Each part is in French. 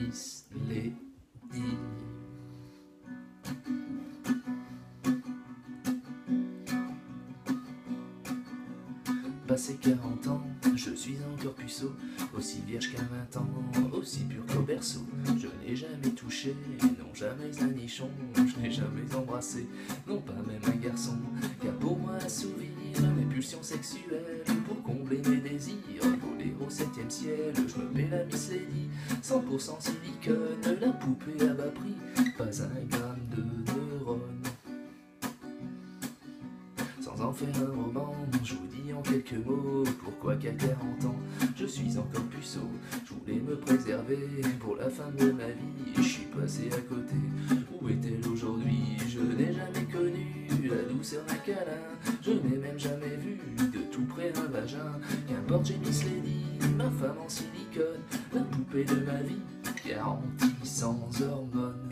Miss Lady. Passé 40 ans, je suis encore puceau, aussi vierge qu'à 20 ans, aussi pur qu'au berceau. Je n'ai jamais touché, non jamais un nichon, je n'ai jamais embrassé, non pas même un garçon, car pour moi assouvir mes pulsions sexuelles, pour combler mes désirs, voler au 7e ciel, je me paie la Miss Lady, 100% silicone, la poupée à bas prix, pas un gramme de neurones. Sans en faire un roman, je vous dis en quelques mots pourquoi qu'à 40 ans je suis encore puceau. Je voulais me préserver pour la fin de ma vie, je suis passé à côté. Où est-elle aujourd'hui? Je n'ai jamais connu la douceur d'un câlin, je n'ai même jamais vu de tout près un vagin. Qu'importe, j'ai Miss Lady, ma femme en silicone, la poupée de ma vie, garantie sans hormones.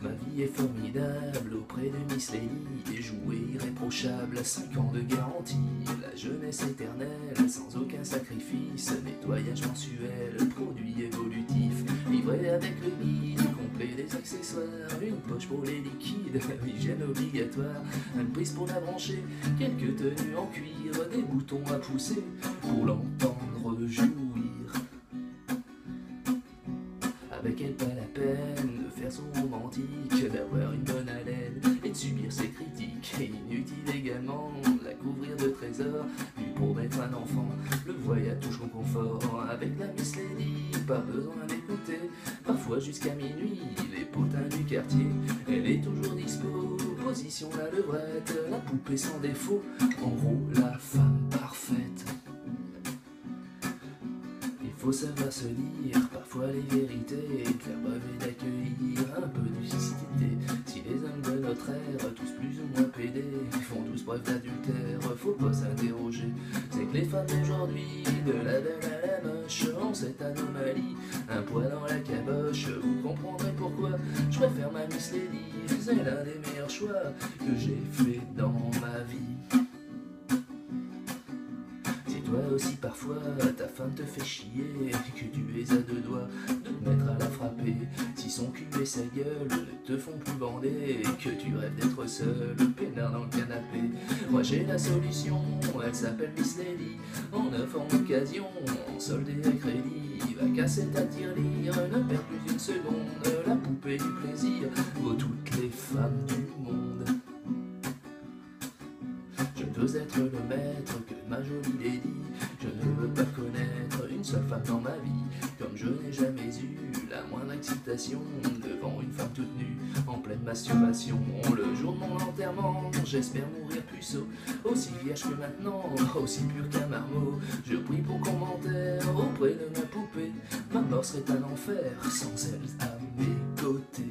Ma vie est formidable auprès de Miss Lady, et jouée irréprochable, 5 ans de garantie. La jeunesse éternelle, sans aucun sacrifice, nettoyage mensuel, produit évolutif, livré avec le guide complet des accessoires, une poche pour les liquides, hygiène obligatoire, une prise pour la brancher, quelques tenues en cuir, des boutons à pousser pour l'entendre jouir. Avec elle, pas la peine de faire son romantique, d'avoir une bonne haleine et de subir ses critiques. Et inutile également la couvrir de trésors, lui promettre un enfant, le voyage touche mon confort. Avec la Miss Lady, pas besoin d'écouter, parfois jusqu'à minuit, les potins du quartier. Elle est toujours dispo, position la levrette, la poupée sans défaut, en gros la femme parfaite. Faut savoir se dire parfois les vérités, faire preuve et d'accueillir un peu de lucidité. Si les hommes de notre ère, tous plus ou moins pédés, font tous preuve d'adultère, faut pas s'interroger. C'est que les femmes d'aujourd'hui, de la belle à la moche, ont cette anomalie, un poids dans la caboche. Vous comprendrez pourquoi je préfère ma Miss Lady, c'est l'un des meilleurs choix que j'ai fait dans ma vie. Toi aussi parfois ta femme te fait chier, que tu es à deux doigts de te mettre à la frapper. Si son cul et sa gueule ne te font plus bander, que tu rêves d'être seul, peinard dans le canapé. Moi j'ai la solution, elle s'appelle Miss Lady, en offre en occasion, en solde et à crédit. Va casser ta tirelire, ne perds plus une seconde, la poupée du plaisir vaut toutes les femmes du monde. Je veux être le maître que ma jolie lady, je ne veux pas connaître une seule femme dans ma vie, comme je n'ai jamais eu la moindre excitation devant une femme toute nue, en pleine masturbation. Le jour de mon enterrement, j'espère mourir puceau, aussi vierge que maintenant, aussi pur qu'un marmot. Je prie pour qu'on m'enterre auprès de ma poupée, ma mort serait un enfer sans elle à mes côtés.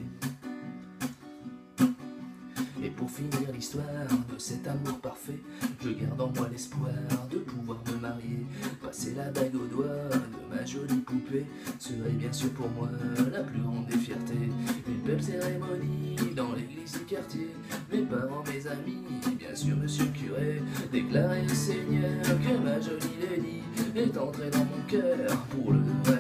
Et pour finir l'histoire de cet amour parfait, je garde en moi l'espoir de pouvoir me marier. Passer la bague au doigt de ma jolie poupée serait bien sûr pour moi la plus grande des fiertés. Une belle cérémonie dans l'église du quartier, mes parents, mes amis, bien sûr monsieur le curé, déclarer au Seigneur que ma jolie lady est entrée dans mon cœur pour le reste